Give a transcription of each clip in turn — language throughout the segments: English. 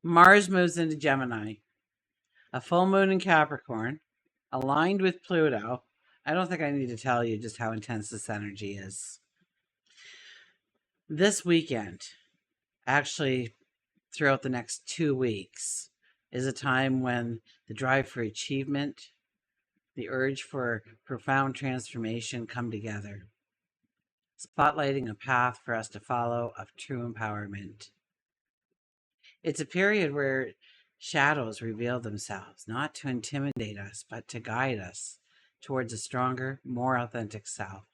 Mars moves into Gemini, a full moon in Capricorn, aligned with Pluto. I don't think I need to tell you just how intense this energy is. This weekend, actually throughout the next 2 weeks, is a time when the drive for achievement, the urge for profound transformation come together, spotlighting a path for us to follow of true empowerment. It's a period where shadows reveal themselves, not to intimidate us, but to guide us towards a stronger, more authentic self.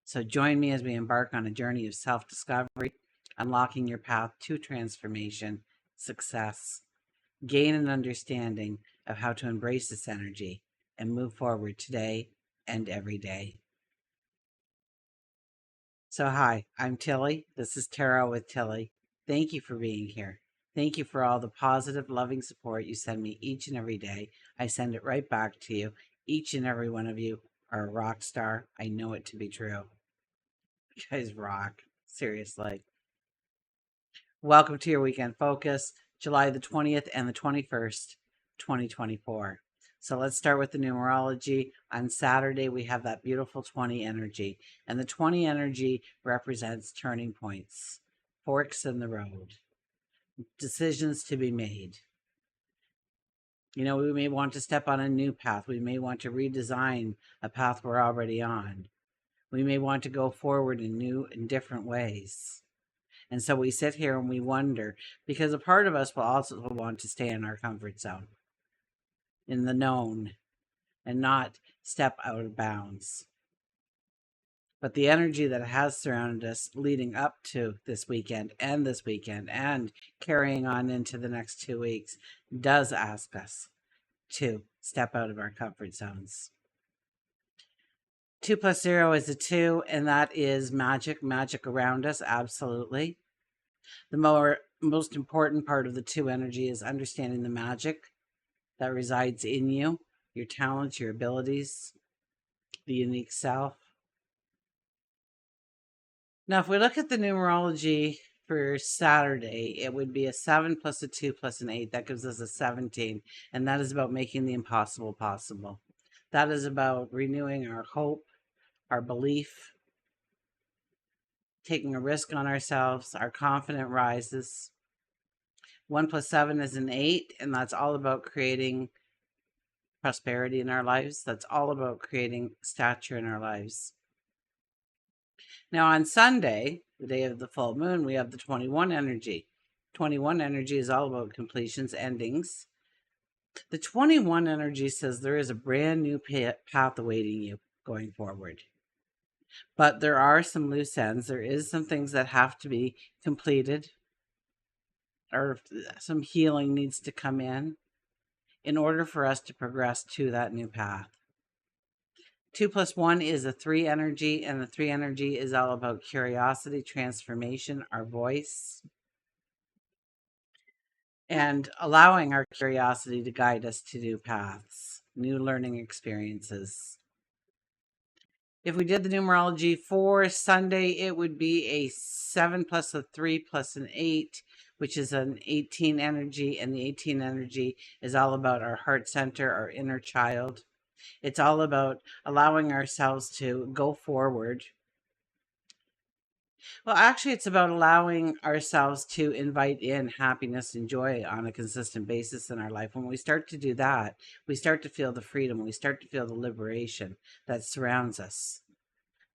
So join me as we embark on a journey of self-discovery, unlocking your path to transformation, success, gain an understanding of how to embrace this energy and move forward today and every day. So hi, I'm Tilly. This is Tarot with Tilly. Thank you for being here. Thank you for all the positive, loving support you send me each and every day. I send it right back to you. Each and every one of you are a rock star. I know it to be true. You guys rock. Seriously. Welcome to your weekend focus, July the 20th and the 21st, 2024. So let's start with the numerology. On Saturday, we have that beautiful 20 energy. And the 20 energy represents turning points, forks in the road, decisions to be made. You know, we may want to step on a new path. We may want to redesign a path we're already on. We may want to go forward in new and different ways. And so we sit here and we wonder, because a part of us will also want to stay in our comfort zone, in the known, and not step out of bounds. But the energy that has surrounded us leading up to this weekend and carrying on into the next 2 weeks does ask us to step out of our comfort zones. 2 plus 0 is a 2, and that is magic around us, absolutely. The most important part of the 2 energy is understanding the magic that resides in you, your talents, your abilities, the unique self. Now, if we look at the numerology for Saturday, it would be a 7 plus a 2 plus an 8. That gives us a 17, and that is about making the impossible possible. That is about renewing our hope, our belief, taking a risk on ourselves. Our confidence rises. 1 plus 7 is an 8, and that's all about creating prosperity in our lives. That's all about creating stature in our lives. Now on Sunday, the day of the full moon, we have the 21 energy. 21 energy is all about completions, endings. The 21 energy says there is a brand new path awaiting you going forward. But there are some loose ends. There is some things that have to be completed, or some healing needs to come in order for us to progress to that new path. 2 plus 1 is a 3 energy, and the 3 energy is all about curiosity, transformation, our voice, and allowing our curiosity to guide us to new paths, new learning experiences. If we did the numerology for Sunday, it would be a 7 plus a 3 plus an 8, which is an 18 energy. And the 18 energy is all about our heart center, our inner child. It's all about allowing ourselves to go forward. Well, actually, it's about allowing ourselves to invite in happiness and joy on a consistent basis in our life. When we start to do that, we start to feel the freedom, we start to feel the liberation that surrounds us,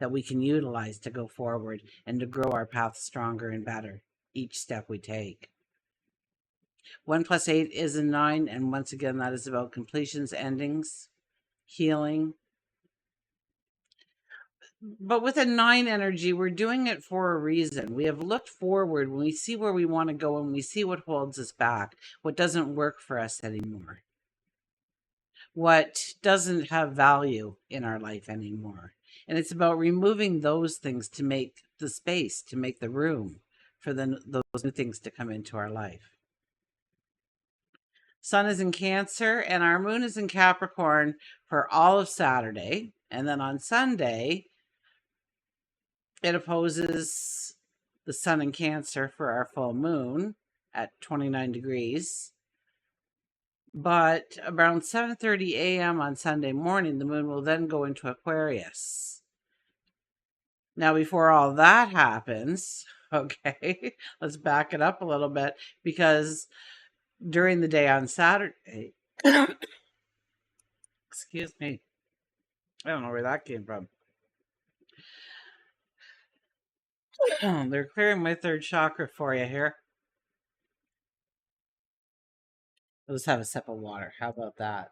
that we can utilize to go forward and to grow our path stronger and better each step we take. 1 plus 8 is a 9, and once again, that is about completions, endings, healing. But with a 9 energy, we're doing it for a reason. We have looked forward when we see where we want to go and we see what holds us back, what doesn't work for us anymore, what doesn't have value in our life anymore. And it's about removing those things to make the space, to make the room for those new things to come into our life. Sun is in Cancer, and our moon is in Capricorn for all of Saturday. And then on Sunday, it opposes the sun in Cancer for our full moon. at 29 degrees. But around 7:30 a.m. on Sunday morning, the moon will then go into Aquarius. Now, before all that happens, okay, let's back it up a little bit, because during the day on Saturday, excuse me, I don't know where that came from. They're clearing my third chakra for you here. Let's have a sip of water. How about that?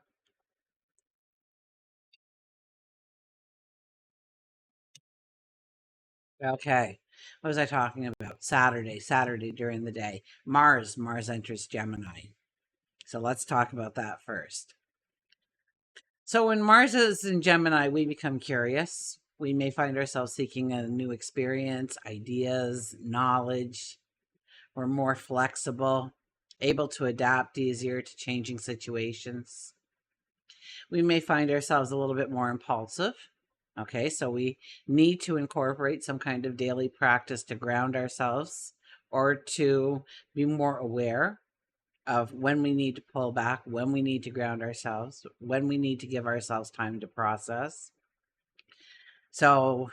Okay. What was I talking about? Saturday during the day. Mars enters Gemini. So let's talk about that first. So when Mars is in Gemini, we become curious. We may find ourselves seeking a new experience, ideas, knowledge. We're more flexible, able to adapt easier to changing situations. We may find ourselves a little bit more impulsive. Okay, so we need to incorporate some kind of daily practice to ground ourselves or to be more aware of when we need to pull back, when we need to ground ourselves, when we need to give ourselves time to process. So,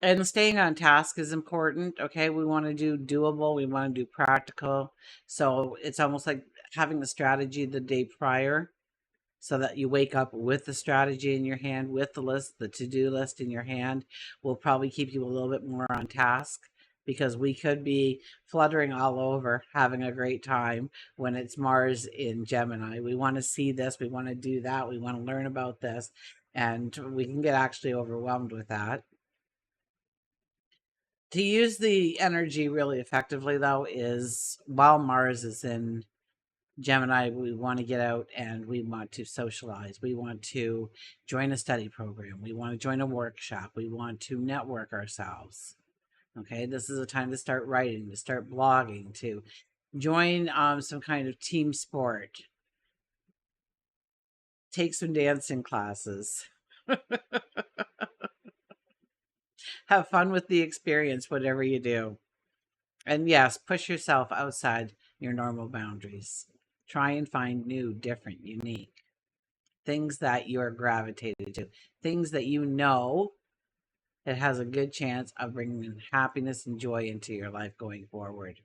and staying on task is important. Okay, we want to do doable, we want to do practical. So, it's almost like having the strategy the day prior so that you wake up with the strategy in your hand, with the list, the to-do list in your hand, will probably keep you a little bit more on task, because we could be fluttering all over, having a great time when it's Mars in Gemini. We want to see this, we want to do that, we want to learn about this, and we can get actually overwhelmed with that. To use the energy really effectively, though, is while Mars is in Gemini, we want to get out and we want to socialize. We want to join a study program. We want to join a workshop. We want to network ourselves. Okay, this is a time to start writing, to start blogging, to join some kind of team sport, take some dancing classes, have fun with the experience, whatever you do. And yes, push yourself outside your normal boundaries. Try and find new, different, unique things that you're gravitated to, things that you know it has a good chance of bringing happiness and joy into your life going forward.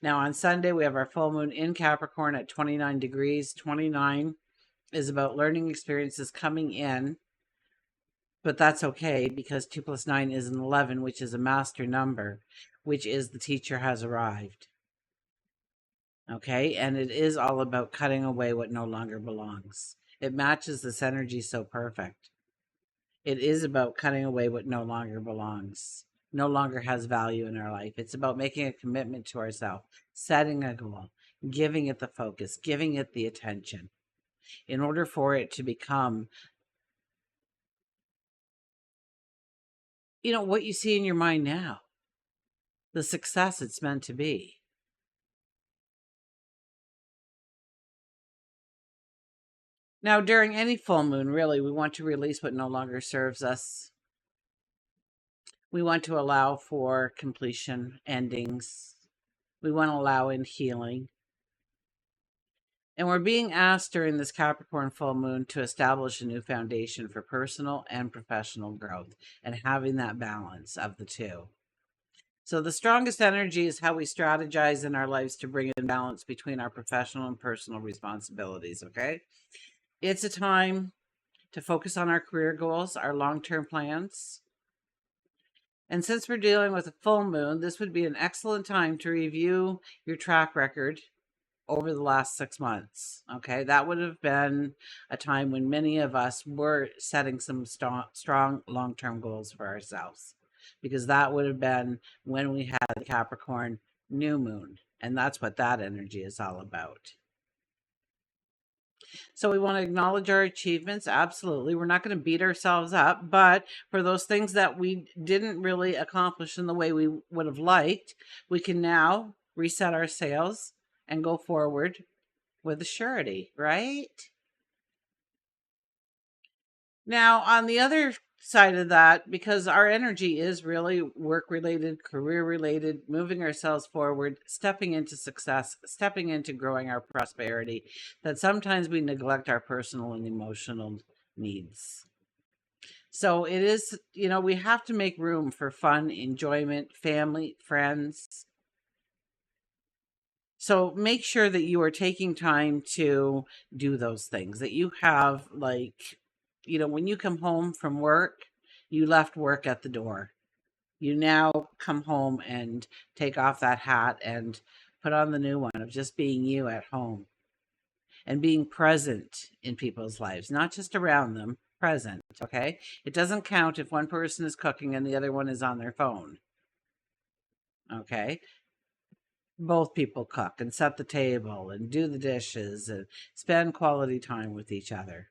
Now, on Sunday, we have our full moon in Capricorn at 29 degrees. 29 is about learning experiences coming in, but that's okay because 2 plus 9 is an 11, which is a master number, which is the teacher has arrived. Okay, and it is all about cutting away what no longer belongs. It matches this energy so perfect. It is about cutting away what no longer belongs, no longer has value in our life. It's about making a commitment to ourselves, setting a goal, giving it the focus, giving it the attention in order for it to become, what you see in your mind now, the success it's meant to be. Now, during any full moon, really, we want to release what no longer serves us. We want to allow for completion, endings. We want to allow in healing. And we're being asked during this Capricorn full moon to establish a new foundation for personal and professional growth and having that balance of the two. So the strongest energy is how we strategize in our lives to bring in balance between our professional and personal responsibilities, okay? It's a time to focus on our career goals, our long-term plans. And since we're dealing with a full moon, this would be an excellent time to review your track record over the last 6 months. Okay, that would have been a time when many of us were setting some strong long-term goals for ourselves, because that would have been when we had the Capricorn new moon, and that's what that energy is all about. So we want to acknowledge our achievements. Absolutely. We're not going to beat ourselves up, but for those things that we didn't really accomplish in the way we would have liked, we can now reset our sails and go forward with a surety, right? Now, on the other side of that, because our energy is really work related, career related, moving ourselves forward, stepping into success, stepping into growing our prosperity, that sometimes we neglect our personal and emotional needs. So it is, we have to make room for fun, enjoyment, family, friends. So make sure that you are taking time to do those things, that you have, like, when you come home from work, you left work at the door. You now come home and take off that hat and put on the new one of just being you at home and being present in people's lives, not just around them, present, okay? It doesn't count if one person is cooking and the other one is on their phone, okay? Both people cook and set the table and do the dishes and spend quality time with each other.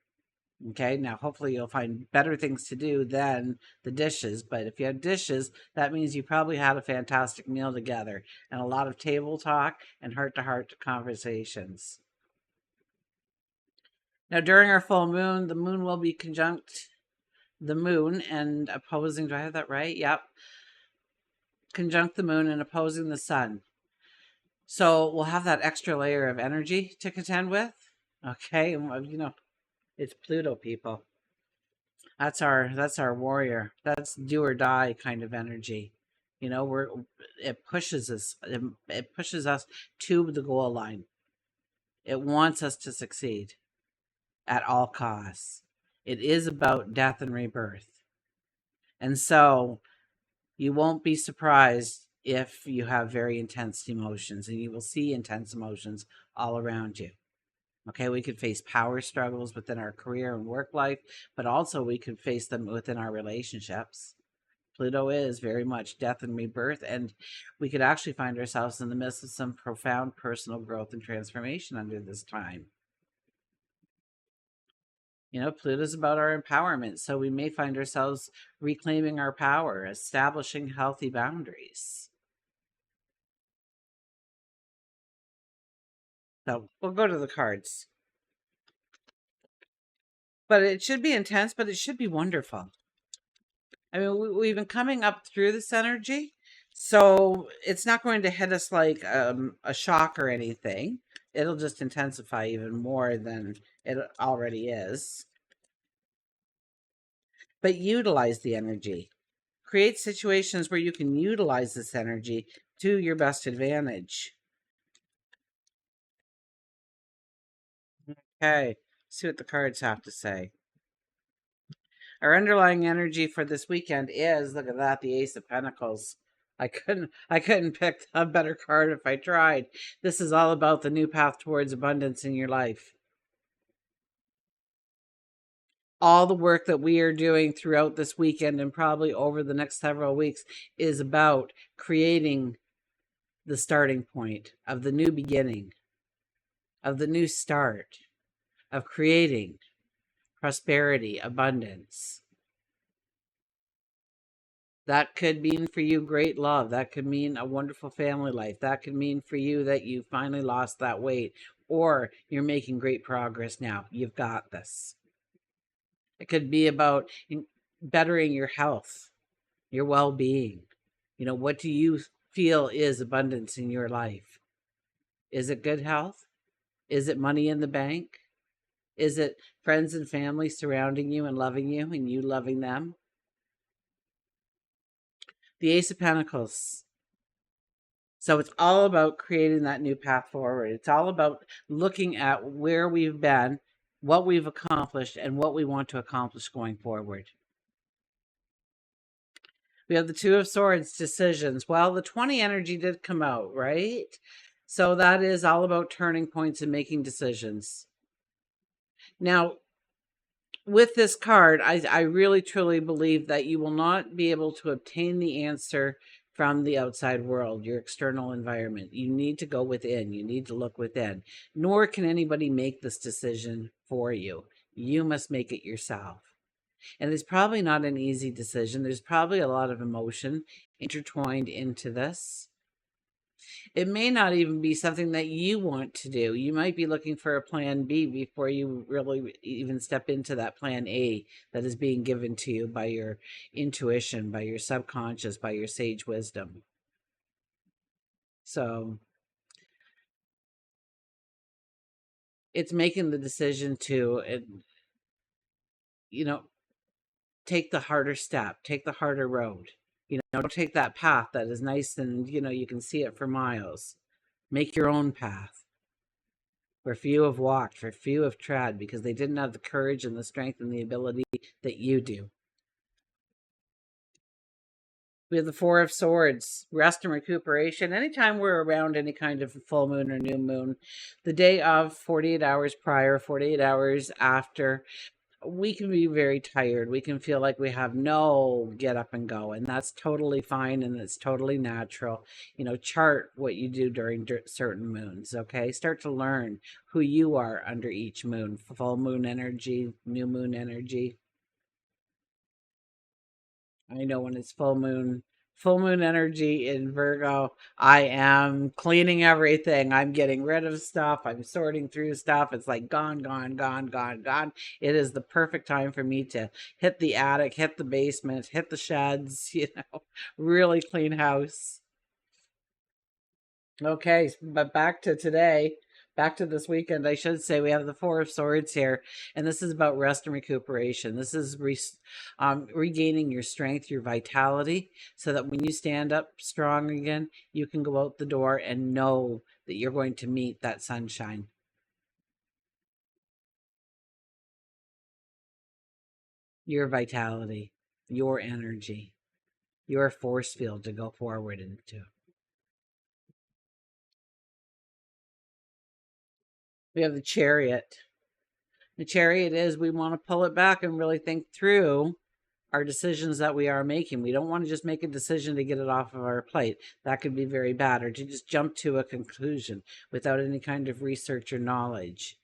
Okay, now hopefully you'll find better things to do than the dishes. But if you have dishes, that means you probably had a fantastic meal together and a lot of table talk and heart to heart conversations. Now, during our full moon, the moon will be conjunct the moon and opposing, do I have that right? Yep. Conjunct the moon and opposing the sun. So we'll have that extra layer of energy to contend with. Okay, and it's Pluto, people. That's our warrior. That's do or die kind of energy. It pushes us. It pushes us to the goal line. It wants us to succeed at all costs. It is about death and rebirth. And so you won't be surprised if you have very intense emotions, and you will see intense emotions all around you. Okay, we could face power struggles within our career and work life, but also we could face them within our relationships. Pluto is very much death and rebirth, and we could actually find ourselves in the midst of some profound personal growth and transformation under this time. Pluto's about our empowerment, so we may find ourselves reclaiming our power, establishing healthy boundaries. So we'll go to the cards. But it should be intense, but it should be wonderful. I mean, we've been coming up through this energy, so it's not going to hit us like a shock or anything. It'll just intensify even more than it already is. But utilize the energy. Create situations where you can utilize this energy to your best advantage. Okay, see what the cards have to say. Our underlying energy for this weekend is, look at that, the Ace of Pentacles. I couldn't pick a better card if I tried. This is all about the new path towards abundance in your life. All the work that we are doing throughout this weekend and probably over the next several weeks is about creating the starting point of the new beginning, of the new start, of creating prosperity, abundance. That could mean for you great love. That could mean a wonderful family life. That could mean for you that you finally lost that weight, or you're making great progress now. You've got this. It could be about bettering your health, your well being. What do you feel is abundance in your life? Is it good health? Is it money in the bank? Is it friends and family surrounding you and loving you and you loving them? The Ace of Pentacles. So it's all about creating that new path forward. It's all about looking at where we've been, what we've accomplished, and what we want to accomplish going forward. We have the Two of Swords, decisions. Well, the 20 energy did come out, right? So that is all about turning points and making decisions. Now, with this card, I really truly believe that you will not be able to obtain the answer from the outside world, your external environment. You need to go within. You need to look within. Nor can anybody make this decision for you. You must make it yourself. And it's probably not an easy decision. There's probably a lot of emotion intertwined into this. It may not even be something that you want to do. You might be looking for a plan B before you really even step into that plan A that is being given to you by your intuition, by your subconscious, by your sage wisdom. So it's making the decision to, you know, take the harder step, take the harder road. Don't take that path that is nice and, you can see it for miles. Make your own path where few have walked, where few have trod, because they didn't have the courage and the strength and the ability that you do. We have the Four of Swords, rest and recuperation. Anytime we're around any kind of full moon or new moon, the day of, 48 hours prior, 48 hours after, we can be very tired. We can feel like we have no get up and go, and that's totally fine and it's totally natural. Chart what you do during certain moons, okay? Start to learn who you are under each moon, full moon energy, new moon energy. I know when it's full moon energy in Virgo, I am cleaning everything. I'm getting rid of stuff. I'm sorting through stuff. It's like gone, gone, gone, gone, gone. It is the perfect time for me to hit the attic, hit the basement, hit the sheds, really clean house. Okay, but back to today, back to this weekend, I should say. We have the Four of Swords here, and this is about rest and recuperation. This is regaining your strength, your vitality, so that when you stand up strong again, you can go out the door and know that you're going to meet that sunshine. Your vitality, your energy, your force field to go forward into. We have the Chariot. The Chariot is, we want to pull it back and really think through our decisions that we are making. We don't want to just make a decision to get it off of our plate. That could be very bad, or to just jump to a conclusion without any kind of research or knowledge.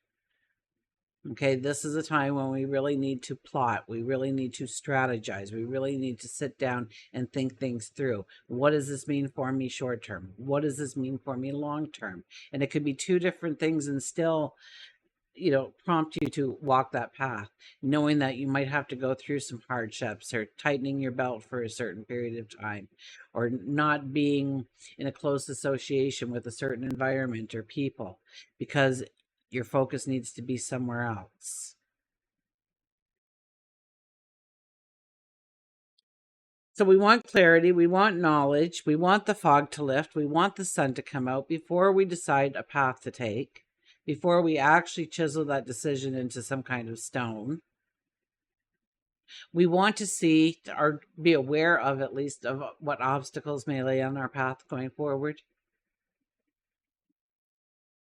Okay, this is a time when we really need to plot. We really need to strategize. We really need to sit down and think things through. What does this mean for me short term? What does this mean for me long term? And it could be two different things and still prompt you to walk that path, knowing that you might have to go through some hardships, or tightening your belt for a certain period of time, or not being in a close association with a certain environment or people, because your focus needs to be somewhere else. So we want clarity, we want knowledge, we want the fog to lift, we want the sun to come out before we decide a path to take, before we actually chisel that decision into some kind of stone. We want to see or be aware of, at least, of what obstacles may lay on our path going forward,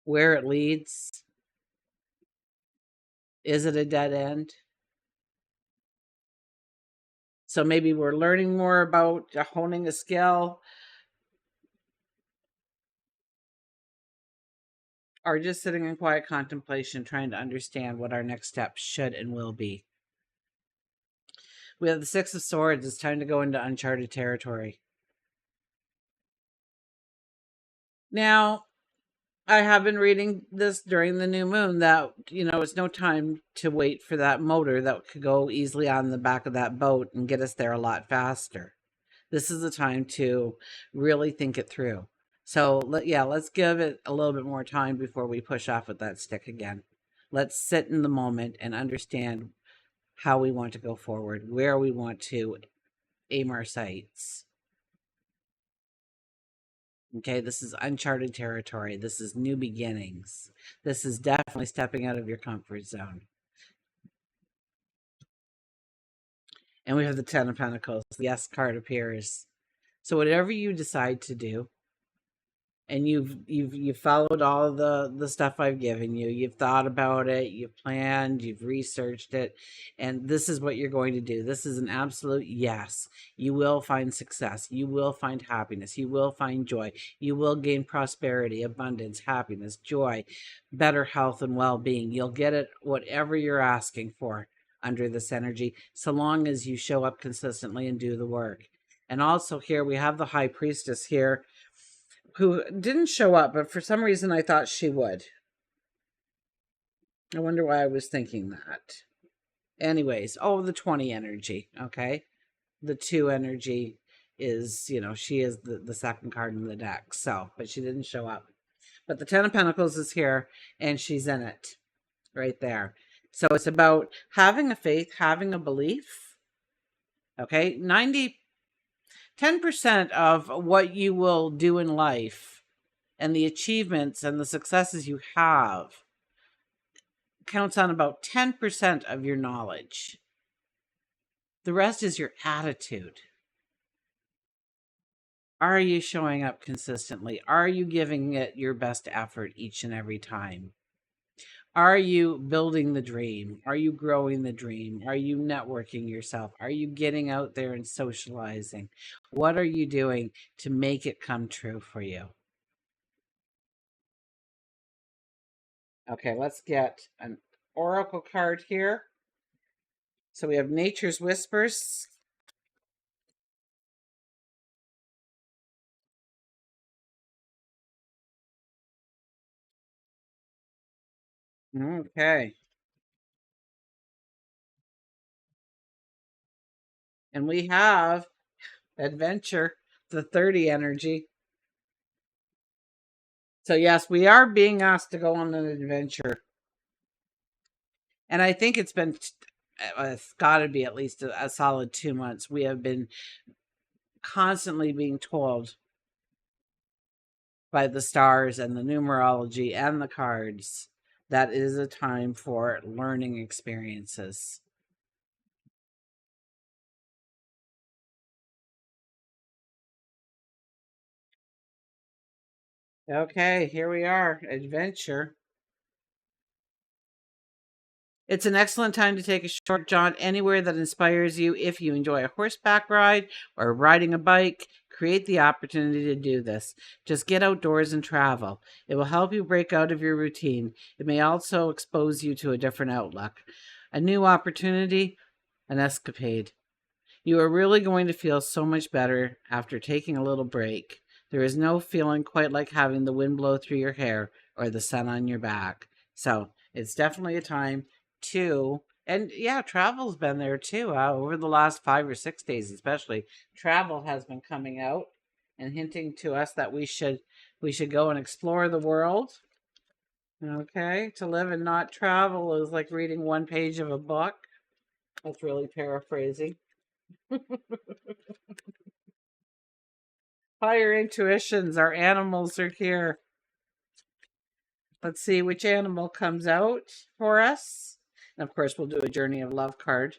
where it leads. Is it a dead end? So maybe we're learning more about honing a skill, or just sitting in quiet contemplation, trying to understand what our next steps should and will be. We have the Six of Swords. It's time to go into uncharted territory. Now, I have been reading this during the new moon that, it's no time to wait for that motor that could go easily on the back of that boat and get us there a lot faster. This is the time to really think it through. So, let's give it a little bit more time before we push off with that stick again. Let's sit in the moment and understand how we want to go forward, where we want to aim our sights. Okay, this is uncharted territory. This is new beginnings. This is definitely stepping out of your comfort zone. And we have the Ten of Pentacles. The Yes card appears. So whatever you decide to do, and you've followed all the stuff I've given you. You've thought about it, you've planned, you've researched it, and this is what you're going to do. This is an absolute yes. You will find success. You will find happiness. You will find joy. You will gain prosperity, abundance, happiness, joy, better health and well-being. You'll get it, whatever you're asking for under this energy, so long as you show up consistently and do the work. And also here we have the High Priestess here, who didn't show up, but for some reason I thought she would. I wonder why I was thinking that. Anyways, the 20 energy, okay? The 2 energy is, she is the second card in the deck. So, but she didn't show up. But the 10 of Pentacles is here and she's in it right there. So it's about having a faith, having a belief. Okay? 10% of what you will do in life and the achievements and the successes you have counts on about 10% of your knowledge. The rest is your attitude. Are you showing up consistently? Are you giving it your best effort each and every time? Are you building the dream? Are you growing the dream? Are you networking yourself? Are you getting out there and socializing? What are you doing to make it come true for you? Okay, let's get an oracle card here. So we have Nature's Whispers. Okay. And we have Adventure, the 30 energy. So yes, we are being asked to go on an adventure. And I think it's got to be at least a solid 2 months. We have been constantly being told by the stars and the numerology and the cards that it is a time for learning experiences. Okay, here we are, adventure. It's an excellent time to take a short jaunt anywhere that inspires you. If you enjoy a horseback ride or riding a bike, create the opportunity to do this. Just get outdoors and travel. It will help you break out of your routine. It may also expose you to a different outlook, a new opportunity, an escapade. You are really going to feel so much better after taking a little break. There is no feeling quite like having the wind blow through your hair or the sun on your back. So it's definitely a time to, and yeah, travel's been there too. Over the last 5 or 6 days, especially, travel has been coming out and hinting to us that we should go and explore the world. Okay, to live and not travel is like reading one page of a book. That's really paraphrasing. Higher intuitions, our animals are here. Let's see which animal comes out for us. And of course, we'll do a Journey of Love card.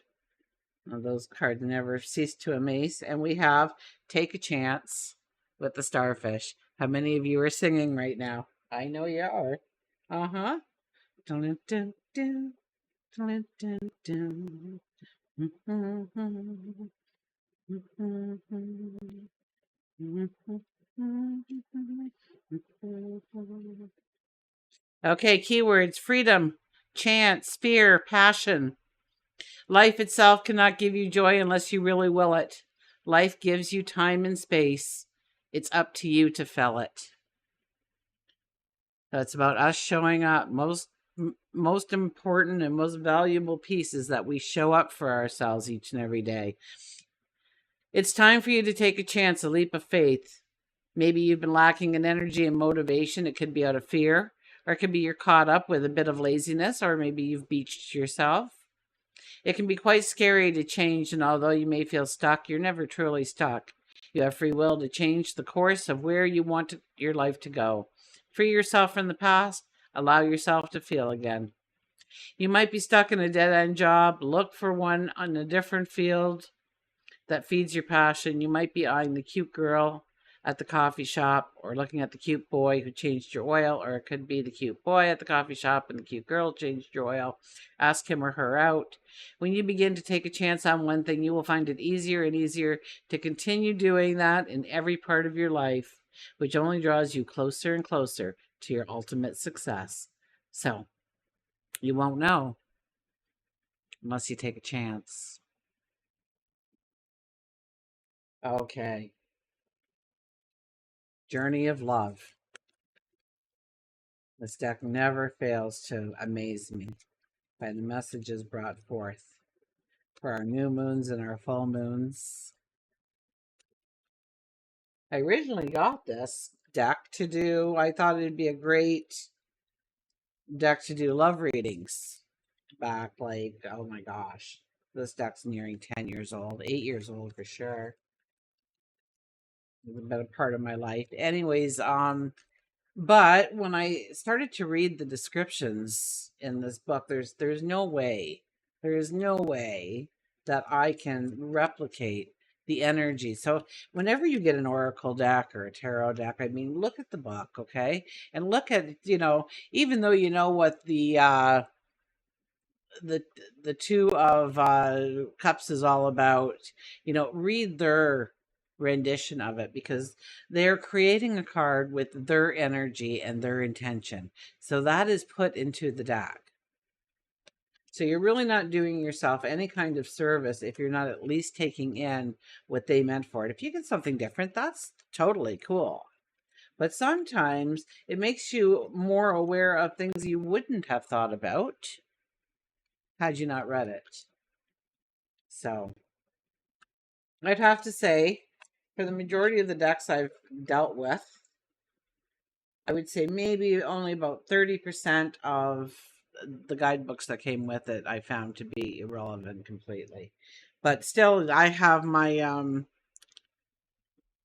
Those cards never cease to amaze. And we have Take a Chance with the Starfish. How many of you are singing right now? I know you are. Uh-huh. Dun, dun, dun, dun, dun, dun. Okay, keywords: freedom, chance, fear, passion. Life itself cannot give you joy unless you really will it. Life gives you time and space. It's up to you to fill it. That's about us showing up. Most important and most valuable piece is that we show up for ourselves each and every day. It's time for you to take a chance, a leap of faith. Maybe you've been lacking in energy and motivation. It could be out of fear, or it could be you're caught up with a bit of laziness, or maybe you've beached yourself. It can be quite scary to change, and although you may feel stuck, you're never truly stuck. You have free will to change the course of where you want your life to go. Free yourself from the past. Allow yourself to feel again. You might be stuck in a dead-end job. Look for one on a different field that feeds your passion. You might be eyeing the cute girl at the coffee shop, or looking at the cute boy who changed your oil, or it could be the cute boy at the coffee shop and the cute girl changed your oil. Ask him or her out. When you begin to take a chance on one thing, you will find it easier and easier to continue doing that in every part of your life, which only draws you closer and closer to your ultimate success. So, you won't know unless you take a chance. Okay. Journey of Love. This deck never fails to amaze me by the messages brought forth for our new moons and our full moons. I originally got this deck to do, I thought it'd be a great deck to do love readings back, like, oh my gosh, this deck's nearing 10 years old, 8 years old for sure. It's been a part of my life. Anyways, but when I started to read the descriptions in this book, there's no way, there is no way that I can replicate the energy. So whenever you get an oracle deck or a tarot deck, I mean, look at the book, okay? And look at, even though you know what the the two of cups is all about, read their rendition of it, because they're creating a card with their energy and their intention, so that is put into the deck. So you're really not doing yourself any kind of service if you're not at least taking in what they meant for it. If you get something different, that's totally cool, but sometimes it makes you more aware of things you wouldn't have thought about had you not read it. So I'd have to say, for the majority of the decks I've dealt with, I would say maybe only about 30% of the guidebooks that came with it I found to be irrelevant completely. But still, I have my,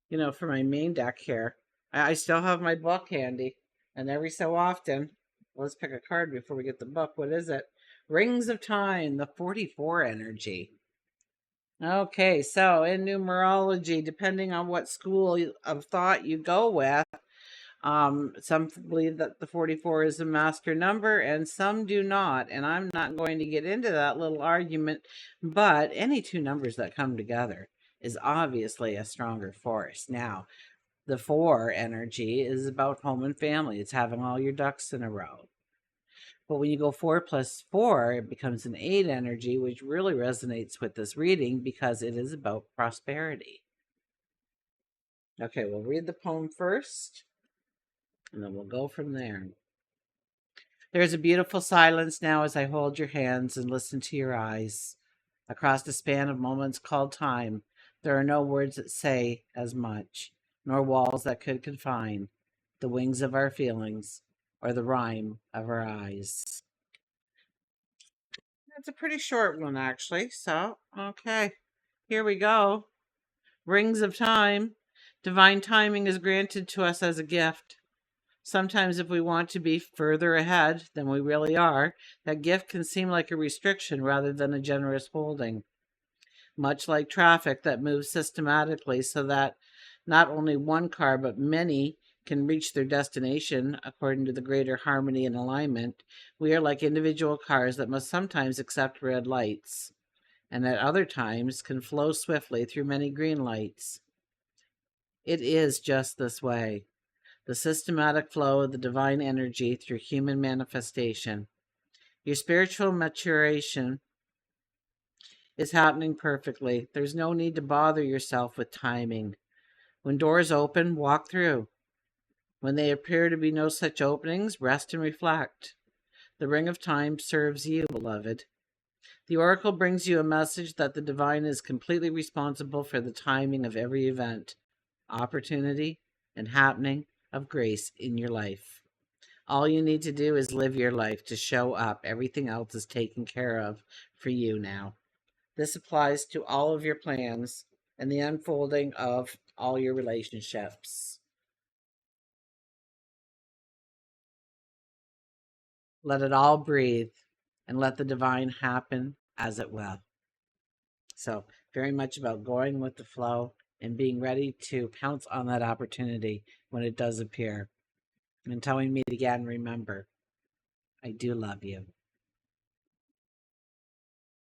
for my main deck here, I still have my book handy. And every so often, let's pick a card before we get the book. What is it? Rings of Time, the 44 energy. Okay, so in numerology, depending on what school of thought you go with, some believe that the 44 is a master number and some do not. And I'm not going to get into that little argument, but any two numbers that come together is obviously a stronger force. Now, the 4 energy is about home and family. It's having all your ducks in a row. But when you go 4 plus 4, it becomes an 8 energy, which really resonates with this reading because it is about prosperity. Okay, we'll read the poem first, and then we'll go from there. There is a beautiful silence now as I hold your hands and listen to your eyes. Across the span of moments called time, there are no words that say as much, nor walls that could confine the wings of our feelings or the rhyme of our eyes. It's a pretty short one, actually. So, okay, here we go. Rings of Time. Divine timing is granted to us as a gift. Sometimes if we want to be further ahead than we really are, that gift can seem like a restriction rather than a generous holding. Much like traffic that moves systematically so that not only one car but many can reach their destination according to the greater harmony and alignment, we are like individual cars that must sometimes accept red lights, and at other times can flow swiftly through many green lights. It is just this way, the systematic flow of the divine energy through human manifestation. Your spiritual maturation is happening perfectly. There's no need to bother yourself with timing. When doors open, walk through. When they appear to be no such openings, rest and reflect. The ring of time serves you, beloved. The oracle brings you a message that the divine is completely responsible for the timing of every event, opportunity, and happening of grace in your life. All you need to do is live your life to show up. Everything else is taken care of for you now. This applies to all of your plans and the unfolding of all your relationships. Let it all breathe and let the divine happen as it will. So, very much about going with the flow and being ready to pounce on that opportunity when it does appear. Until we meet again, remember, I do love you.